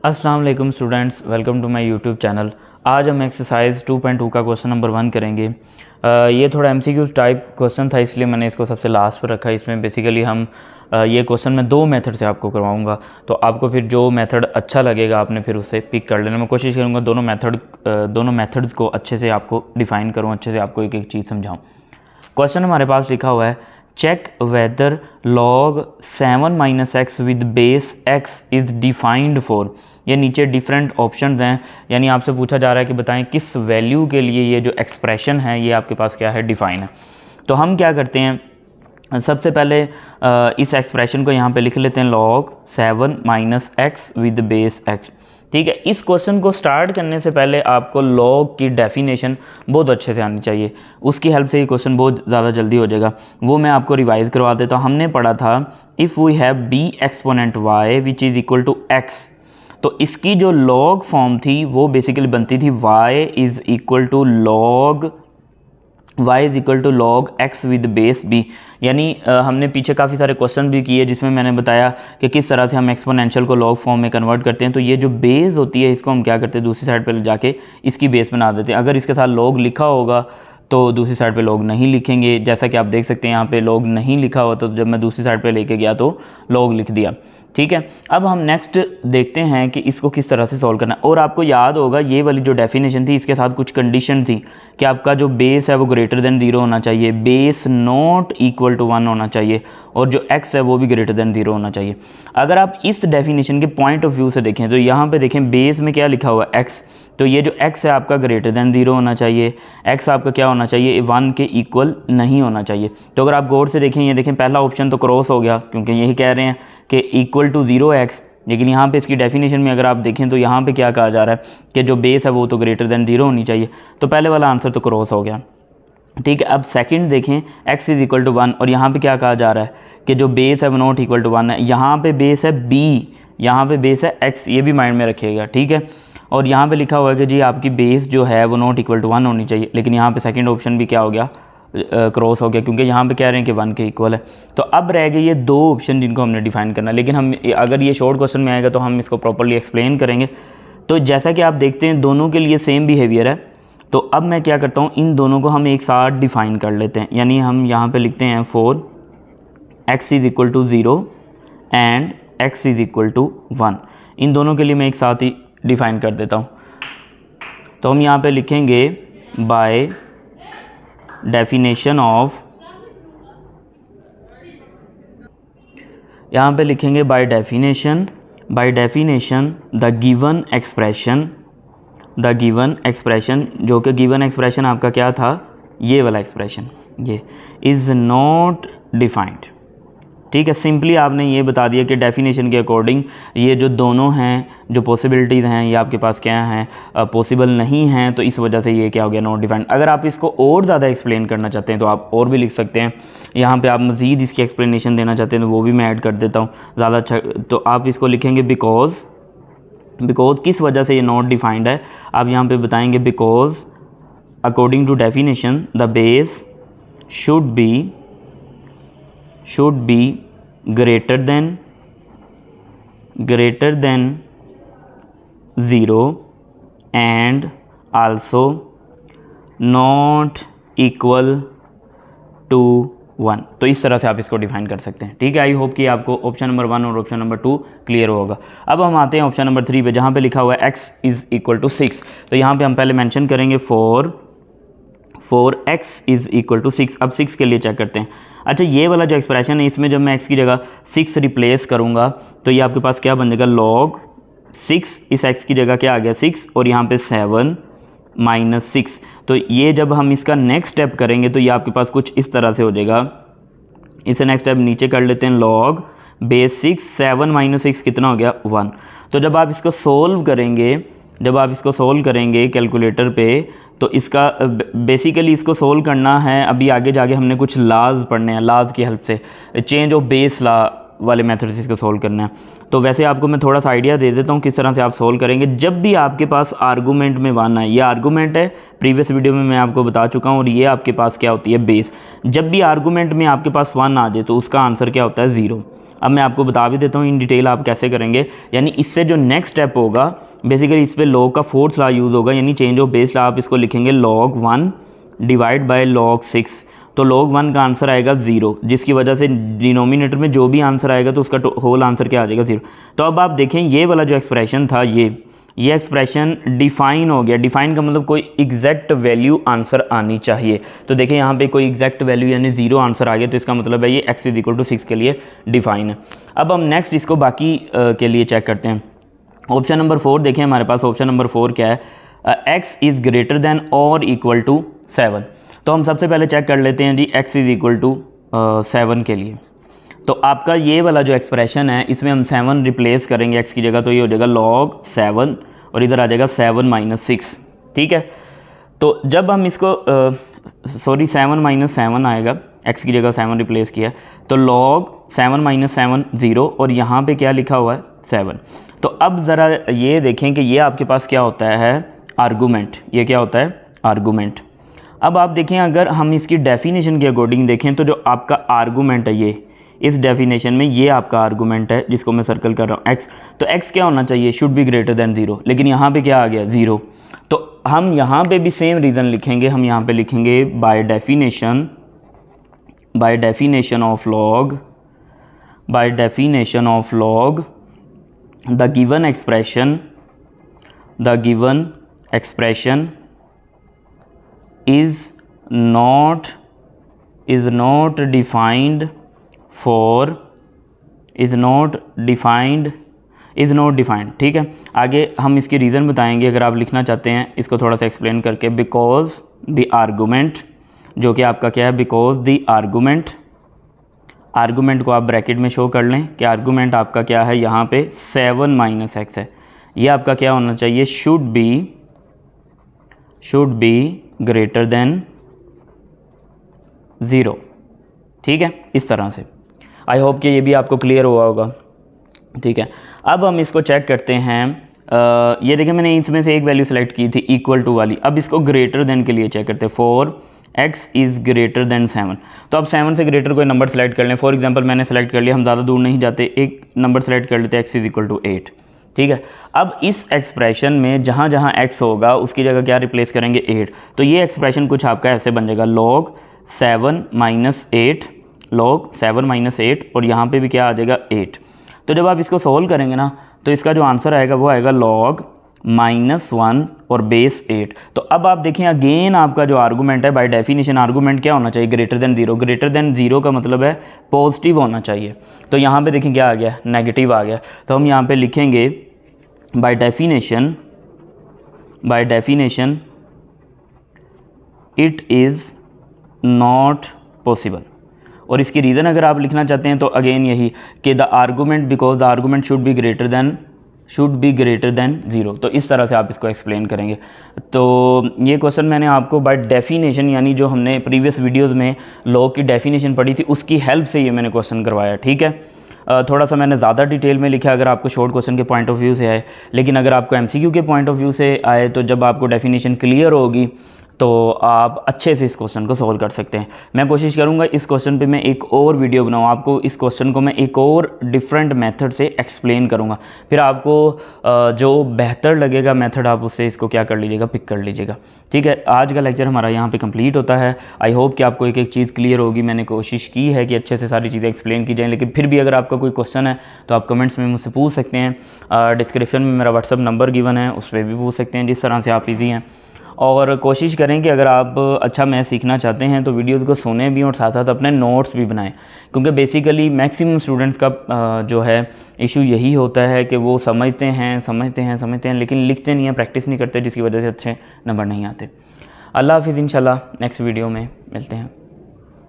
अस्सलाम वालेकुम students, welcome to my YouTube channel. आज हम एक्सरसाइज 2.2 का क्वेश्चन नंबर 1 करेंगे। ये थोड़ा एमसीक्यू टाइप क्वेश्चन था, इसलिए मैंने इसको सबसे लास्ट पर रखा। इसमें बेसिकली हम ये क्वेश्चन मैं 2 मेथड से आपको करवाऊंगा, तो आपको फिर जो मेथड अच्छा लगेगा आपने फिर उसे पिक कर लेना। मैं कोशिश करूँगा दोनों मेथड्स को अच्छे से आपको डिफ़ाइन करूँ, अच्छे से आपको एक एक चीज़ समझाऊँ। क्वेश्चन हमारे पास लिखा हुआ है, check whether log 7 - x with base x is defined for. ये नीचे डिफरेंट ऑप्शंस हैं, यानी आपसे पूछा जा रहा है कि बताएं किस वैल्यू के लिए ये जो एक्सप्रेशन है ये आपके पास क्या है, डिफाइन है। तो हम क्या करते हैं, सबसे पहले इस एक्सप्रेशन को यहाँ पे लिख लेते हैं log 7 - x with base x। ठीक है, इस क्वेश्चन को स्टार्ट करने से पहले आपको लॉग की डेफिनेशन बहुत अच्छे से आनी चाहिए, उसकी हेल्प से ये क्वेश्चन बहुत ज़्यादा जल्दी हो जाएगा। वो मैं आपको रिवाइज करवा देता हूँ। हमने पढ़ा था if we have b exponent y which is equal to x, तो इसकी जो लॉग फॉर्म थी वो बेसिकली बनती थी y is equal to log x with base b। यानी हमने पीछे काफ़ी सारे क्वेश्चन भी किए जिसमें मैंने बताया कि किस तरह से हम एक्सपोनेंशियल को लॉग फॉर्म में कन्वर्ट करते हैं। तो ये जो बेस होती है इसको हम क्या करते हैं, दूसरी साइड पर जाके इसकी बेस बना देते हैं। अगर इसके साथ लॉग लिखा होगा तो दूसरी साइड पे लॉग नहीं लिखेंगे, जैसा कि आप देख सकते हैं यहाँ पे लॉग नहीं लिखा हुआ, तो जब मैं दूसरी साइड पे लेके गया तो लॉग लिख दिया। ठीक है, अब हम नेक्स्ट देखते हैं कि इसको किस तरह से सॉल्व करना है। और आपको याद होगा ये वाली जो डेफिनेशन थी इसके साथ कुछ कंडीशन थी कि आपका जो बेस है वो ग्रेटर देन 0 होना चाहिए, बेस नॉट इक्वल टू 1 होना चाहिए, और जो x है वो भी ग्रेटर देन 0 होना चाहिए। अगर आप इस डेफिनेशन के पॉइंट ऑफ व्यू से देखें तो यहाँ पे देखें बेस में क्या लिखा हुआ है, x, तो ये जो x है आपका ग्रेटर देन 0 होना चाहिए, x आपका क्या होना चाहिए, 1 के इक्वल नहीं होना चाहिए। तो अगर आप गौर से देखें, ये देखें पहला ऑप्शन तो क्रॉस हो गया क्योंकि यही कह रहे हैं कि इक्वल टू 0x, लेकिन यहाँ पे इसकी डेफिनेशन में अगर आप देखें तो यहाँ पे क्या कहा जा रहा है कि जो बेस है वो तो ग्रेटर देन 0 होनी चाहिए, तो पहले वाला आंसर तो क्रॉस हो गया। ठीक है, अब सेकंड देखें x इज़ इक्वल टू 1, और यहाँ पे क्या कहा जा रहा है कि जो बेस है वो नॉट इक्वल टू 1 है। यहाँ पे बेस है b, यहाँ पे बेस है x, ये भी माइंड में रखिएगा। ठीक है, और यहाँ पे लिखा हुआ है कि जी आपकी बेस जो है वो नॉट इक्वल टू 1 होनी चाहिए, लेकिन यहाँ पे सेकंड ऑप्शन भी क्या हो गया, क्रॉस हो गया, क्योंकि यहाँ पे कह रहे हैं कि 1 के इक्वल है। तो अब रह गए ये 2 ऑप्शन जिनको हमने डिफाइन करना, लेकिन हम अगर ये शॉर्ट क्वेश्चन में आएगा तो हम इसको प्रॉपर्ली एक्सप्लेन करेंगे। तो जैसा कि आप देखते हैं दोनों के लिए सेम बिहेवियर है, तो अब मैं क्या करता हूँ, इन दोनों को हम एक साथ डिफाइन कर लेते हैं। यानी हम यहाँ पे लिखते हैं for x is equal to 0 and x is equal to 1, इन दोनों के लिए मैं एक साथ ही डिफाइन कर देता हूँ। तो हम यहाँ पे लिखेंगे बाय डेफिनेशन ऑफ, यहाँ पे लिखेंगे by definition the given expression, जो कि गिवन एक्सप्रेशन आपका क्या था, ये वाला एक्सप्रेशन, ये इज़ नॉट डिफाइंड। ठीक है, सिंपली आपने ये बता दिया कि डेफिनेशन के अकॉर्डिंग ये जो दोनों हैं, जो पॉसिबिलिटीज़ हैं, ये आपके पास क्या हैं, पॉसिबल नहीं हैं, तो इस वजह से ये क्या हो गया, नॉट डिफाइंड। अगर आप इसको और ज़्यादा एक्सप्लेन करना चाहते हैं तो आप और भी लिख सकते हैं। यहाँ पे आप मज़ीद इसकी एक्सप्लेनेशन देना चाहते हैं तो वो भी मैं ऐड कर देता हूँ ज़्यादा अच्छा। तो आप इसको लिखेंगे बिकॉज किस वजह से ये नॉट डिफाइंड है, आप यहाँ पर बताएँगे because according to definition the base should be greater than 0 and also not equal to 1। तो इस तरह से आप इसको डिफाइन कर सकते हैं। ठीक है, आई होप कि आपको ऑप्शन नंबर 1 और ऑप्शन नंबर 2 क्लियर होगा। अब हम आते हैं ऑप्शन नंबर 3 पे, जहाँ पे लिखा हुआ है x इज़ इक्वल टू 6। तो यहाँ पे हम पहले मेंशन करेंगे for x is equal to 6। अब 6 के लिए चेक करते हैं। अच्छा, ये वाला जो एक्सप्रेशन है इसमें जब मैं x की जगह 6 रिप्लेस करूँगा तो ये आपके पास क्या बन जाएगा, log 6, इस x की जगह क्या आ गया 6, और यहाँ पे 7 - 6। तो ये जब हम इसका नेक्स्ट स्टेप करेंगे तो ये आपके पास कुछ इस तरह से हो जाएगा। इसे नेक्स्ट स्टेप नीचे कर लेते हैं, log बेस 6, 7 - 6 कितना हो गया, 1। तो जब आप इसको सोल्व करेंगे कैलकुलेटर पे, तो इसका बेसिकली इसको सोल्व करना है। अभी आगे जाके हमने कुछ लाज पढ़ने हैं, लाज की हेल्प से, चेंज ऑफ बेस ला वाले मेथड से इसको सोल्व करना है। तो वैसे आपको मैं थोड़ा सा आइडिया दे देता हूँ किस तरह से आप सोल्व करेंगे। जब भी आपके पास आर्गूमेंट में 1 है, ये आर्गूमेंट है, प्रीवियस वीडियो में मैं आपको बता चुका हूँ, और ये आपके पास क्या होती है, बेस। जब भी आर्गूमेंट में आपके पास 1 आ जाए तो उसका आंसर क्या होता है, 0। अब मैं आपको बता भी देता हूँ इन डिटेल आप कैसे करेंगे। यानी इससे जो नेक्स्ट स्टेप होगा बेसिकली इस पे log का फोर्थ लॉ यूज़ होगा, यानी चेंज ऑफ बेस लॉ। आप इसको लिखेंगे log 1 डिवाइड बाय log 6, तो log 1 का आंसर आएगा 0, जिसकी वजह से डिनोमिनेटर में जो भी आंसर आएगा तो उसका होल आंसर क्या आ जाएगा 0। तो अब आप देखें ये वाला जो एक्सप्रेशन था ये एक्सप्रेशन डिफ़ाइन हो गया। डिफ़ाइन का मतलब कोई एग्जैक्ट वैल्यू आंसर आनी चाहिए। तो देखें यहाँ पे कोई एग्जैक्ट वैल्यू यानी 0 आंसर आ गया, तो इसका मतलब है ये x = 6 के लिए डिफ़ाइन है। अब हम नेक्स्ट इसको बाकी के लिए चेक करते हैं। ऑप्शन नंबर 4 देखें, हमारे पास ऑप्शन नंबर 4 क्या है, x इज़ ग्रेटर दैन और इक्वल टू 7। तो हम सबसे पहले चेक कर लेते हैं जी x = 7 के लिए। तो आपका ये वाला जो एक्सप्रेशन है इसमें हम 7 रिप्लेस करेंगे x की जगह, तो ये हो जाएगा log 7 और इधर आ जाएगा 7 - 6, ठीक है। तो जब हम इसको 7 - 7 आएगा, x की जगह 7 रिप्लेस किया, तो log 7 - 7 0 और यहाँ पे क्या लिखा हुआ है 7। तो अब ज़रा ये देखें कि ये आपके पास क्या होता है आर्गूमेंट, ये क्या होता है आर्गूमेंट। अब आप देखें अगर हम इसकी डेफिनेशन के अकॉर्डिंग देखें तो जो आपका आर्गूमेंट है ये इस डेफिनेशन में ये आपका आर्गूमेंट है जिसको मैं सर्कल कर रहा हूँ x, तो x क्या होना चाहिए, शुड बी ग्रेटर दैन 0, लेकिन यहाँ पे क्या आ गया 0। तो हम यहाँ पे भी सेम रीज़न लिखेंगे, हम यहाँ पे लिखेंगे by definition of log the given expression is not defined, ठीक है। आगे हम इसके रीज़न बताएंगे अगर आप लिखना चाहते हैं इसको थोड़ा सा एक्सप्लेन करके। बिकॉज द आर्गूमेंट, जो कि आपका क्या है, बिकॉज द आर्गूमेंट को आप ब्रैकेट में शो कर लें कि आर्गूमेंट आपका क्या है, यहाँ पे 7 - x है, ये आपका क्या होना चाहिए, शुड बी ग्रेटर देन 0, ठीक है। इस तरह से आई होप कि ये भी आपको क्लियर हुआ होगा, ठीक है। अब हम इसको चेक करते हैं। ये देखिए मैंने इसमें से एक वैल्यू सेलेक्ट की थी इक्वल टू वाली। अब इसको ग्रेटर देन के लिए चेक करते हैं। 4x इज़ ग्रेटर देन 7, तो अब 7 से ग्रेटर कोई नंबर सेलेक्ट कर लें। फॉर एग्जांपल मैंने सेलेक्ट कर लिया, हम ज़्यादा दूर नहीं जाते, एक नंबर सेलेक्ट कर लेते हैं x = 8, ठीक है। अब इस एक्सप्रेशन में जहाँ जहाँ x होगा उसकी जगह क्या रिप्लेस करेंगे 8, तो ये एक्सप्रेशन कुछ आपका ऐसे बन जाएगा log 7 - 8 और यहाँ पे भी क्या आ जाएगा 8। तो जब आप इसको सोल्व करेंगे ना तो इसका जो आंसर आएगा वो आएगा log -1 और बेस 8। तो अब आप देखें अगेन आपका जो आर्गूमेंट है बाय डेफिनेशन आर्गूमेंट क्या होना चाहिए, ग्रेटर देन 0। ग्रेटर देन 0 का मतलब है पॉजिटिव होना चाहिए। तो यहाँ पे देखें क्या आ गया, नेगेटिव आ गया। तो हम यहाँ पे लिखेंगे by definition it is not possible. और इसकी रीज़न अगर आप लिखना चाहते हैं तो अगेन यही कि the argument, because the argument should be greater than 0। तो इस तरह से आप इसको एक्सप्लेन करेंगे। तो ये क्वेश्चन मैंने आपको बाय डेफिनेशन, यानी जो हमने प्रीवियस वीडियोस में लॉग की डेफिनेशन पढ़ी थी उसकी हेल्प से ये मैंने क्वेश्चन करवाया, ठीक है। थोड़ा सा मैंने ज़्यादा डिटेल में लिखा अगर आपको शॉर्ट क्वेश्चन के पॉइंट ऑफ व्यू से आए, लेकिन अगर आपको MCQ के पॉइंट ऑफ व्यू से आए तो जब आपको डेफिनेशन क्लियर होगी तो आप अच्छे से इस क्वेश्चन को सॉल्व कर सकते हैं। मैं कोशिश करूंगा इस क्वेश्चन पे मैं एक और वीडियो बनाऊँ, आपको इस क्वेश्चन को मैं एक और डिफरेंट मेथड से एक्सप्लेन करूंगा, फिर आपको जो बेहतर लगेगा मेथड आप उससे इसको क्या कर लीजिएगा, पिक कर लीजिएगा, ठीक है। आज का लेक्चर हमारा यहाँ पे कंप्लीट होता है। आई होप कि आपको एक एक चीज़ क्लियर होगी। मैंने कोशिश की है कि अच्छे से सारी चीज़ें एक्सप्लेन की जाएँ, लेकिन फिर भी अगर आपका कोई क्वेश्चन है तो आप कमेंट्स में मुझसे पूछ सकते हैं। डिस्क्रिप्शन में मेरा व्हाट्सअप नंबर गिवन है, उस पर भी पूछ सकते हैं, जिस तरह से आप ईजी हैं। और कोशिश करें कि अगर आप अच्छा मैथ सीखना चाहते हैं तो वीडियोज़ को सुने भी और साथ साथ अपने नोट्स भी बनाएं, क्योंकि बेसिकली मैक्सिमम स्टूडेंट्स का जो है इशू यही होता है कि वो समझते हैं लेकिन लिखते नहीं हैं, प्रैक्टिस नहीं करते, जिसकी वजह से अच्छे नंबर नहीं आते। अल्लाह हाफिज़, इंशाल्लाह नेक्स्ट वीडियो में मिलते हैं।